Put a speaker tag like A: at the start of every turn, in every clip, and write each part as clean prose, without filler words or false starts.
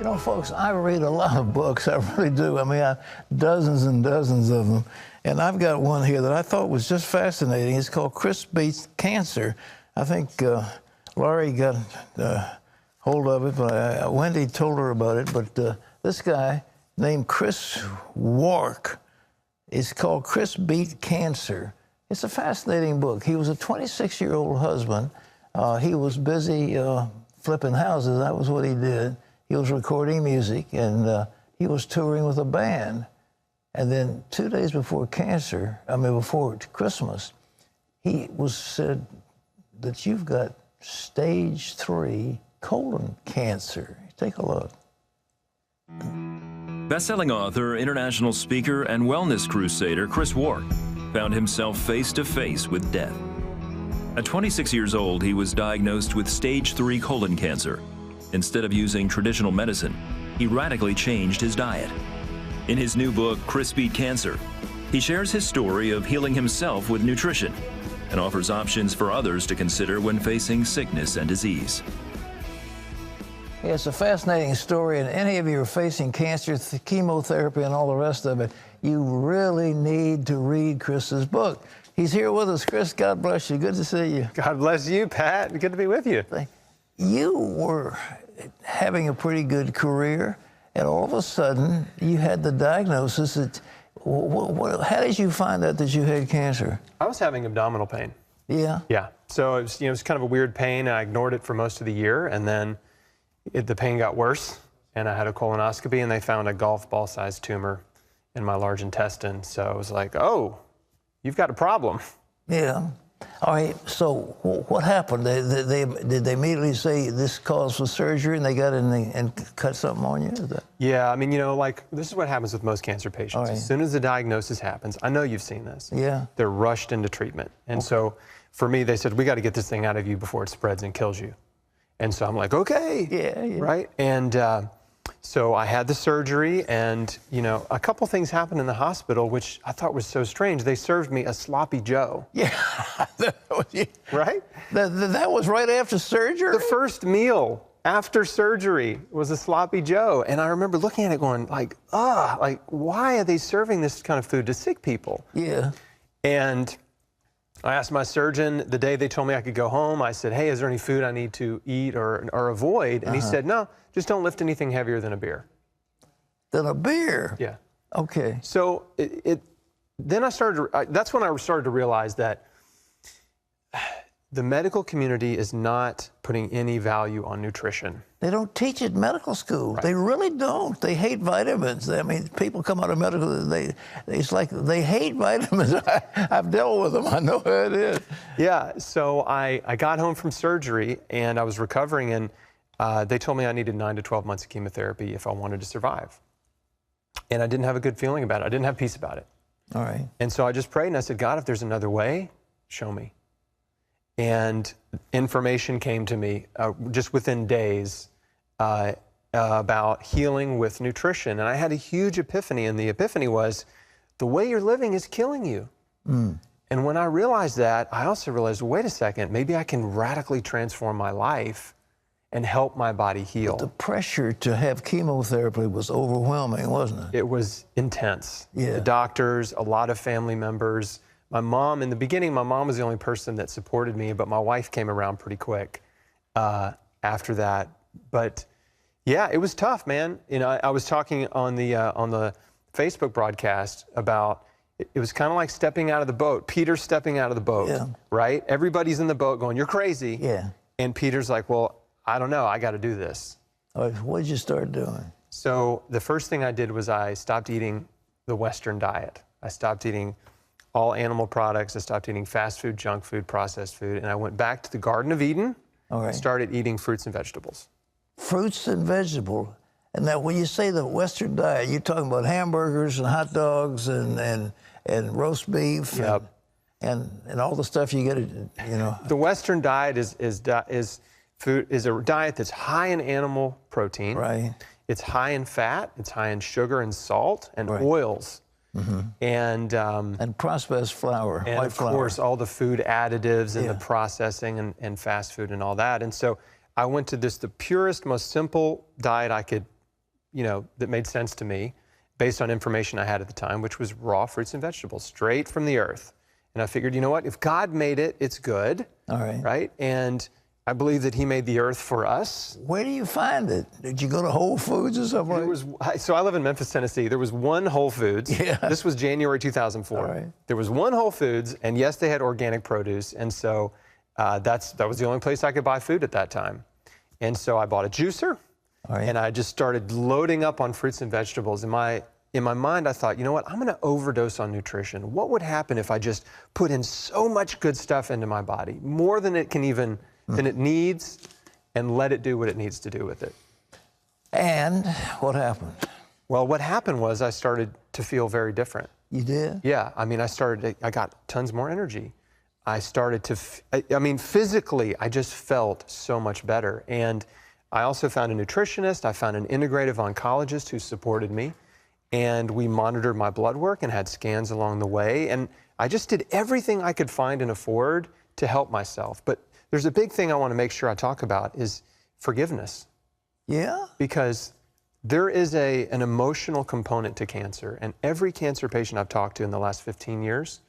A: You know, folks, I read a lot of books. I really do. I mean, dozens and dozens of them. And I've got one here that I thought was just fascinating. It's called Chris Beats Cancer. I think Laurie got hold of it, but Wendy told her about it. But this guy named Chris Wark, it's called Chris Beat Cancer. It's a fascinating book. He was a 26-year-old husband. He was busy flipping houses. That was what he did. He was recording music, and he was touring with a band. And then 2 days before before Christmas, he was said that you've got stage 3 colon cancer. Take a look.
B: Best-selling author, international speaker, and wellness crusader Chris Wark found himself face-to-face with death. At 26 years old, he was diagnosed with stage 3 colon cancer. Instead of using traditional medicine, he radically changed his diet. In his new book, Chris Beat Cancer, he shares his story of healing himself with nutrition and offers options for others to consider when facing sickness and disease.
A: Yeah, it's a fascinating story, and any of you are facing cancer, chemotherapy, and all the rest of it, you really need to read Chris's book. He's here with us. Chris, God bless you. Good to see you.
C: God bless you, Pat. Good to be with you.
A: You were having a pretty good career, and all of a sudden, you had the diagnosis that, how did you find out that you had cancer?
C: I was having abdominal pain.
A: Yeah?
C: Yeah. So it was kind of a weird pain. I ignored it for most of the year, and then the pain got worse, and I had a colonoscopy, and they found a golf ball-sized tumor in my large intestine. So it was like, oh, you've got a problem.
A: Yeah. All right, so what happened? Did they immediately say this calls for surgery, and they got in and cut something on you?
C: Yeah, I mean, this is what happens with most cancer patients. Right. As soon as the diagnosis happens, I know you've seen this. Yeah. They're rushed into treatment. And so for me, they said, we got to get this thing out of you before it spreads and kills you. And so I'm like, okay. Yeah. Right? And so I had the surgery, and, a couple things happened in the hospital, which I thought was so strange. They served me a sloppy Joe. Yeah. Right?
A: That was right after surgery?
C: The first meal after surgery was a sloppy Joe. And I remember looking at it going, why are they serving this kind of food to sick people? Yeah. And I asked my surgeon the day they told me I could go home. I said, hey, is there any food I need to eat or avoid? And he said, no, just don't lift anything heavier than a beer.
A: Than a beer?
C: Yeah.
A: Okay.
C: So then that's when I started to realize that the medical community is not putting any value on nutrition.
A: They don't teach it in medical school. Right. They really don't. They hate vitamins. I mean, people come out of medical, it's like they hate vitamins. I've dealt with them. I know how it is.
C: Yeah, so I got home from surgery, and I was recovering, and they told me I needed 9 to 12 months of chemotherapy if I wanted to survive. And I didn't have a good feeling about it. I didn't have peace about it. All right. And so I just prayed, and I said, God, if there's another way, show me. And information came to me just within days about healing with nutrition. And I had a huge epiphany, and the epiphany was, the way you're living is killing you. Mm. And when I realized that, I also realized, wait a second, maybe I can radically transform my life and help my body heal.
A: But the pressure to have chemotherapy was overwhelming, wasn't it?
C: It was intense. Yeah. The doctors, a lot of family members. My mom, in the beginning, my mom was the only person that supported me, but my wife came around pretty quick after that. But yeah, it was tough, man. I was talking on the Facebook broadcast about it was kind of like stepping out of the boat. Peter's stepping out of the boat, right? Everybody's in the boat going, you're crazy. Yeah. And Peter's like, well, I don't know. I got to do this.
A: What did you start doing?
C: So the first thing I did was I stopped eating the Western diet. I stopped eating all animal products. I stopped eating fast food, junk food, processed food, and I went back to the Garden of Eden and started eating fruits and vegetables. Fruits and vegetables.
A: And now when you say the Western diet, you're talking about hamburgers and hot dogs and roast beef and all the stuff you get,
C: The Western diet is a diet that's high in animal protein. Right. It's high in fat, it's high in sugar and salt and oils. Mm-hmm. And
A: processed flour,
C: and of course all the food additives and the processing and fast food and all that. And so I went to the purest, most simple diet I could that made sense to me based on information I had at the time, which was raw fruits and vegetables, straight from the earth. And I figured, you know what, if God made it, it's good.
A: All right.
C: Right? And I believe that he made the earth for us.
A: Where do you find it? Did you go to Whole Foods or something?
C: So I live in Memphis, Tennessee. There was one Whole Foods.
A: Yeah.
C: This was January 2004.
A: All right.
C: There was one Whole Foods, and yes, they had organic produce. And so that was the only place I could buy food at that time. And so I bought a juicer,
A: All right.
C: and I just started loading up on fruits and vegetables. In my mind, I thought, you know what, I'm going to overdose on nutrition. What would happen if I just put in so much good stuff into my body, more than it can even than it needs, and let it do what it needs to do with it?
A: And what happened?
C: Well, what happened was I started to feel very different.
A: You did?
C: Yeah, I mean, I got tons more energy. I started to, physically, I just felt so much better. And I also found a nutritionist. I found an integrative oncologist who supported me. And we monitored my blood work and had scans along the way. And I just did everything I could find and afford to help myself. But there's a big thing I want to make sure I talk about is forgiveness.
A: Yeah?
C: Because there is an emotional component to cancer. And every cancer patient I've talked to in the last 15 years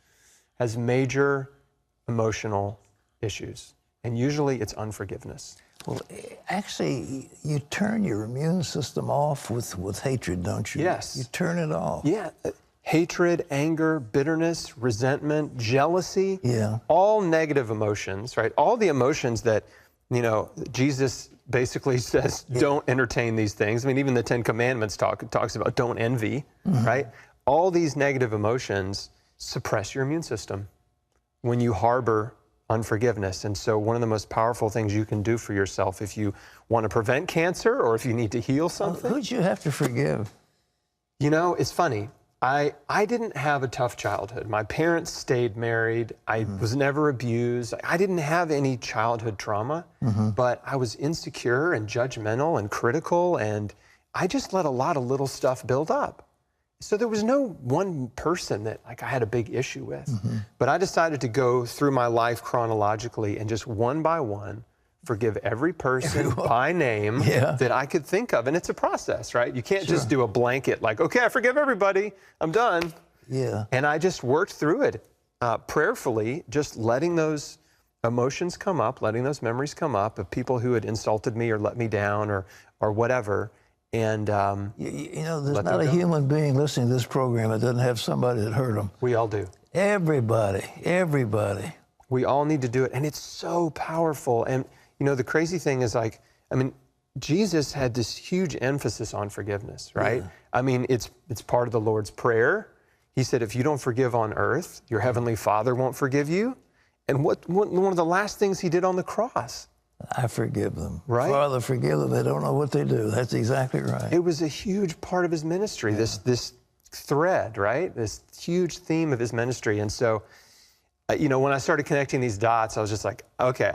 C: has major emotional issues. And usually it's unforgiveness.
A: Well, actually, you turn your immune system off with hatred, don't you?
C: Yes.
A: You turn it off.
C: Yeah. Hatred, anger, bitterness, resentment, jealousy.
A: Yeah.
C: All negative emotions, right? All the emotions that, Jesus basically says, don't entertain these things. I mean, even the 10 Commandments talks about don't envy, right? All these negative emotions suppress your immune system when you harbor unforgiveness. And so one of the most powerful things you can do for yourself if you want to prevent cancer or if you need to heal something.
A: Who'd you have to forgive?
C: It's funny. I didn't have a tough childhood. My parents stayed married. I was never abused. I didn't have any childhood trauma, but I was insecure and judgmental and critical, and I just let a lot of little stuff build up. So there was no one person that I had a big issue with. But I decided to go through my life chronologically and just one by one forgive every person by name that I could think of. And it's a process, right? You can't just do a blanket like, okay, I forgive everybody, I'm done.
A: Yeah.
C: And I just worked through it prayerfully, just letting those emotions come up, letting those memories come up of people who had insulted me or let me down or whatever. And
A: there's not a human being listening to this program that doesn't have somebody that hurt them.
C: We all do.
A: Everybody.
C: We all need to do it. And it's so powerful. And the crazy thing is Jesus had this huge emphasis on forgiveness, right? Yeah. It's part of the Lord's Prayer. He said, if you don't forgive on earth, your heavenly Father won't forgive you. And what one of the last things he did on the cross?
A: I forgive them.
C: Right?
A: Father, forgive them. They don't know what they do. That's exactly right.
C: It was a huge part of his ministry, this thread, right? This huge theme of his ministry. And so, when I started connecting these dots, I was just like, okay,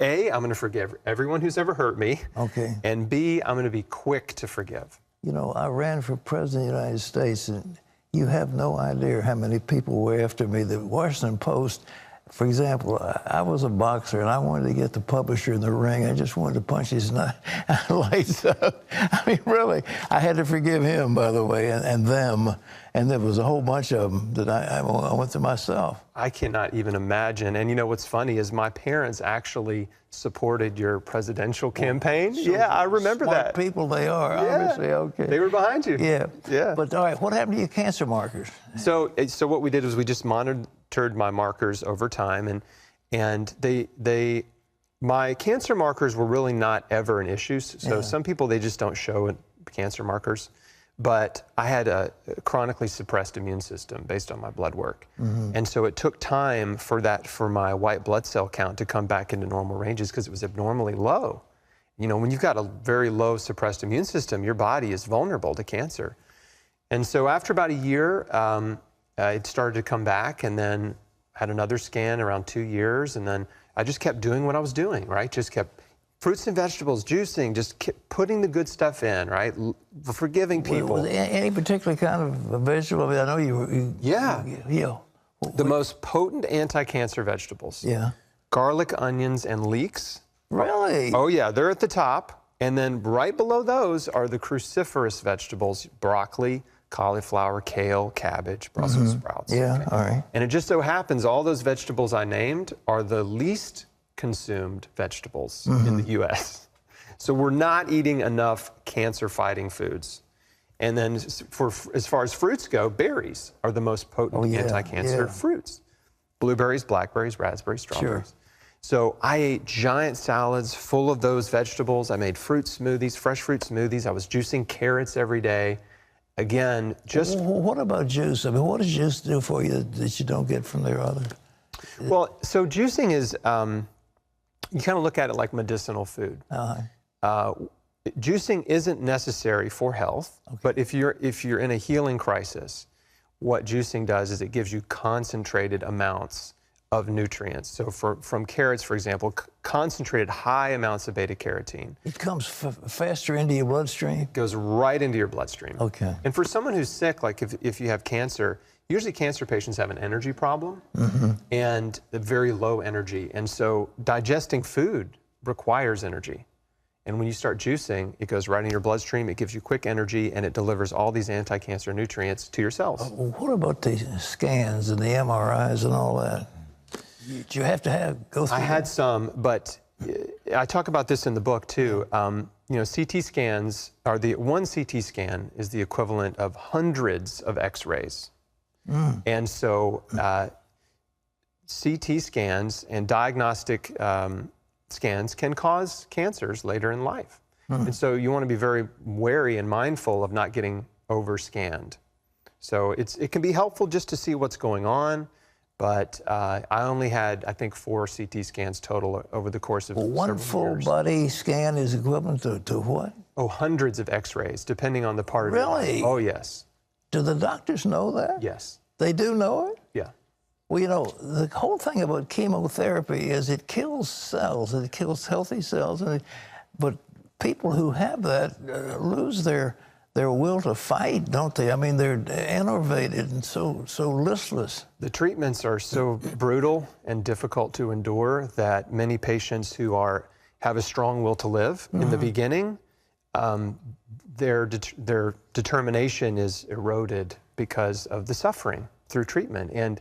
C: A, I'm going to forgive everyone who's ever hurt me.
A: Okay.
C: And B, I'm going to be quick to forgive.
A: I ran for president of the United States, and you have no idea how many people were after me. The Washington Post, for example, I was a boxer, and I wanted to get the publisher in the ring. I just wanted to punch his lights up. Really, I had to forgive him, by the way, and them. And there was a whole bunch of them that I went through myself.
C: I cannot even imagine. And what's funny is my parents actually supported your presidential campaign. Yeah, I remember
A: Smart
C: that.
A: people they are, obviously. Okay.
C: They were behind you.
A: Yeah.
C: Yeah.
A: But all right, what happened to your cancer markers?
C: So what we did was we just monitored my markers over time, and my cancer markers were really not ever an issue. So some people, they just don't show cancer markers. But I had a chronically suppressed immune system based on my blood work. And so it took time for my white blood cell count to come back into normal ranges because it was abnormally low. When you've got a very low suppressed immune system, your body is vulnerable to cancer. And so after about a year, it started to come back, and then had another scan around 2 years. And then I just kept doing what I was doing, right? Just kept fruits and vegetables, juicing, just kept putting the good stuff in, right? Forgiving people.
A: Was any particular kind of vegetable? I know you.
C: The most potent anti-cancer vegetables.
A: Yeah.
C: Garlic, onions, and leeks.
A: Really?
C: Oh yeah, they're at the top. And then right below those are the cruciferous vegetables, broccoli, cauliflower, kale, cabbage, Brussels sprouts.
A: Yeah, all right.
C: And it just so happens all those vegetables I named are the least consumed vegetables in the U.S. So we're not eating enough cancer-fighting foods. And then as far as fruits go, berries are the most potent anti-cancer fruits. Blueberries, blackberries, raspberries, strawberries.
A: Sure.
C: So I ate giant salads full of those vegetables. I made fruit smoothies, fresh fruit smoothies. I was juicing carrots every day. Again, just...
A: Well, what about juice? I mean, what does juice do for you that you don't get from their other?
C: Well, so juicing is, you kind of look at it like medicinal food. Juicing isn't necessary for health, but if you're in a healing crisis, what juicing does is it gives you concentrated amounts of nutrients. So from carrots, for example, concentrated high amounts of beta-carotene.
A: It comes faster into your bloodstream?
C: Goes right into your bloodstream.
A: Okay.
C: And for someone who's sick, like if you have cancer, usually cancer patients have an energy problem and a very low energy. And so digesting food requires energy. And when you start juicing, it goes right in your bloodstream, it gives you quick energy, and it delivers all these anti-cancer nutrients to your cells.
A: What about the scans and the MRIs and all that? Did you have to go through
C: I had some, but I talk about this in the book too. You know, CT scans are one CT scan is the equivalent of hundreds of X-rays. And so CT scans and diagnostic scans can cause cancers later in life. And so you want to be very wary and mindful of not getting over-scanned. So it can be helpful just to see what's going on, but I only had, I think, 4 CT scans total over the course of
A: one
C: several
A: full
C: years.
A: body scan is equivalent to what?
C: Oh, hundreds of X-rays, depending on the part of your body.
A: Really?
C: Oh, yes.
A: Do the doctors know that?
C: Yes.
A: They do know it?
C: Yeah.
A: Well, you know, the whole thing about chemotherapy is it kills cells, it kills healthy cells, but people who have that lose their will to fight, don't they? I mean, they're enervated and so listless.
C: The treatments are so brutal and difficult to endure that many patients who have a strong will to live in the beginning, their determination is eroded because of the suffering through treatment. And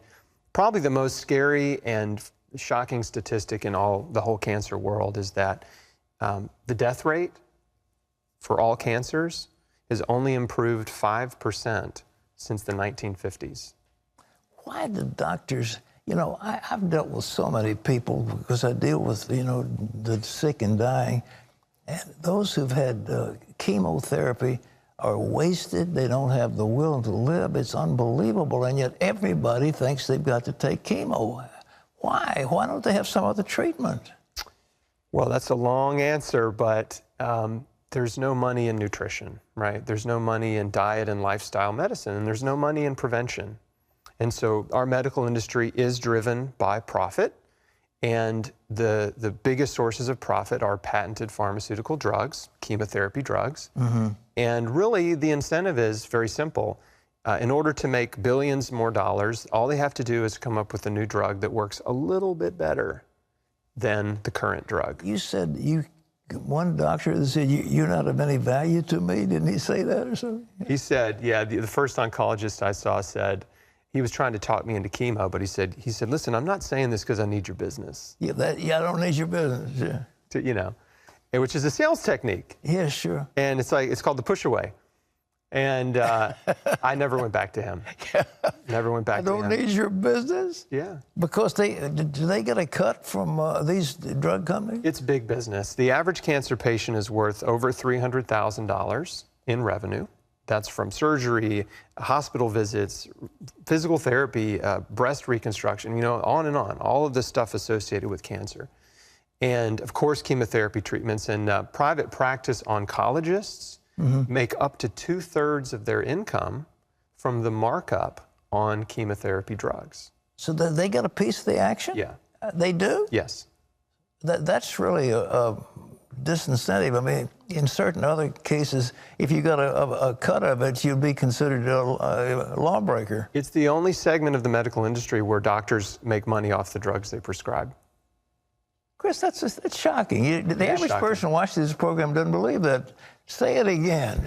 C: probably the most scary and shocking statistic in the whole cancer world is that the death rate for all cancers has only improved 5% since the 1950s.
A: Why do doctors, you know, I've dealt with so many people because I deal with, you know, the sick and dying, and those who've had chemotherapy are wasted. They don't have the will to live. It's unbelievable, and yet everybody thinks they've got to take chemo. Why? Why don't they have some other treatment?
C: Well, that's a long answer, but there's no money in nutrition, right? There's no money in diet and lifestyle medicine, and there's no money in prevention. And so our medical industry is driven by profit, and the biggest sources of profit are patented pharmaceutical drugs, chemotherapy drugs. And really, the incentive is very simple. In order to make billions more dollars, all they have to do is come up with a new drug that works a little bit better than the current drug.
A: You said one doctor said, you're not of any value to me. Didn't he say that or something?
C: He said, yeah, the first oncologist I saw said, he was trying to talk me into chemo, but he said, listen, I'm not saying this because I need your business.
A: Yeah, I don't need your business. Yeah.
C: You know, which is a sales technique.
A: Yeah, sure.
C: And it's called the push away. And I never went back to him. Never went back to him.
A: I don't need your business?
C: Yeah.
A: Because do they get a cut from these drug companies?
C: It's big business. The average cancer patient is worth over $300,000 in revenue. That's from surgery, hospital visits, physical therapy, breast reconstruction, you know, on and on, all of this stuff associated with cancer. And of course, chemotherapy treatments, and private practice oncologists make up to 2/3 of their income from the markup on chemotherapy drugs.
A: So they get a piece of the action?
C: Yeah.
A: They do?
C: Yes.
A: That's really a disincentive. I mean, in certain other cases, if you got a cut of it, you'd be considered a lawbreaker.
C: It's the only segment of the medical industry where doctors make money off the drugs they prescribe.
A: Chris, that's shocking. The average
C: shocking.
A: person watching this program doesn't believe that. Say it again.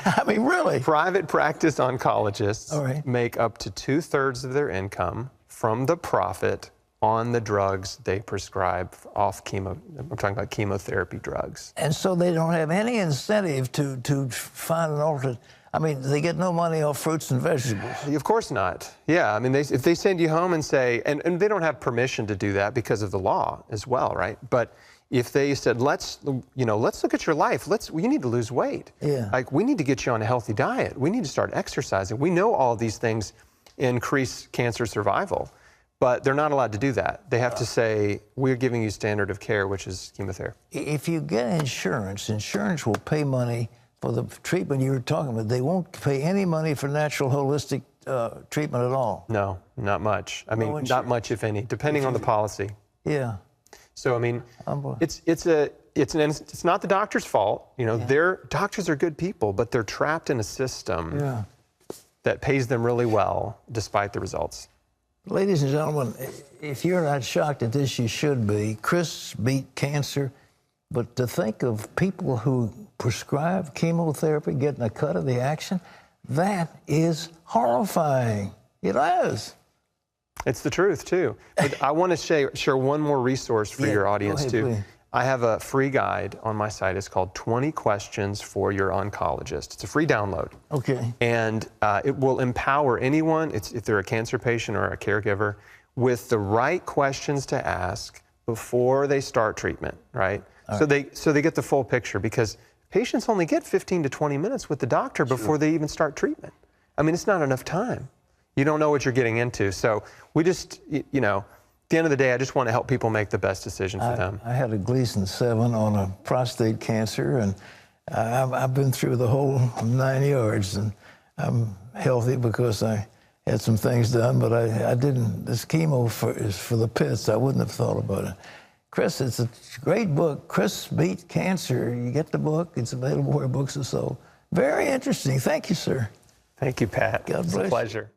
A: I mean, really.
C: Private practice oncologists
A: All right.
C: make up to 2/3 of their income from the profit on the drugs they prescribe off chemo. I'm talking about chemotherapy drugs.
A: And so they don't have any incentive to find an alternate. I mean, they get no money off fruits and vegetables.
C: Of course not. Yeah, I mean, if they send you home and say, and they don't have permission to do that because of the law as well, right? But if they said, let's look at your life. You need to lose weight.
A: Yeah.
C: Like, we need to get you on a healthy diet. We need to start exercising. We know all these things increase cancer survival, but they're not allowed to do that. They have to say, we're giving you standard of care, which is chemotherapy.
A: If you get insurance will pay money for the treatment you were talking about. They won't pay any money for natural holistic treatment at all.
C: No, not much. I mean, not much, if any, depending on the policy.
A: Yeah.
C: So, I mean, it's not the doctor's fault. You know, their doctors are good people, but they're trapped in a system that pays them really well despite the results.
A: Ladies and gentlemen, if you're not shocked at this, you should be. Chris beat cancer, but to think of people who prescribe chemotherapy getting a cut of the action, that is horrifying. It is.
C: It's the truth, too. But I want to share one more resource for your audience,
A: go ahead,
C: too.
A: please.
C: I have a free guide on my site. It's called 20 Questions for Your Oncologist. It's a free download.
A: Okay.
C: And it will empower anyone, if they're a cancer patient or a caregiver, with the right questions to ask before they start treatment, right? So they get the full picture, because patients only get 15 to 20 minutes with the doctor before they even start treatment. I mean, it's not enough time. You don't know what you're getting into. So we just, at the end of the day, I just want to help people make the best decision for them.
A: I had a Gleason 7 on a prostate cancer, and I've been through the whole 9 yards, and I'm healthy because I had some things done, but I didn't. This chemo is for the pits. I wouldn't have thought about it. Chris, it's a great book. Chris Beat Cancer. You get the book. It's available where books are sold. Very interesting. Thank you, sir.
C: Thank you, Pat.
A: God bless you.
C: It's a pleasure.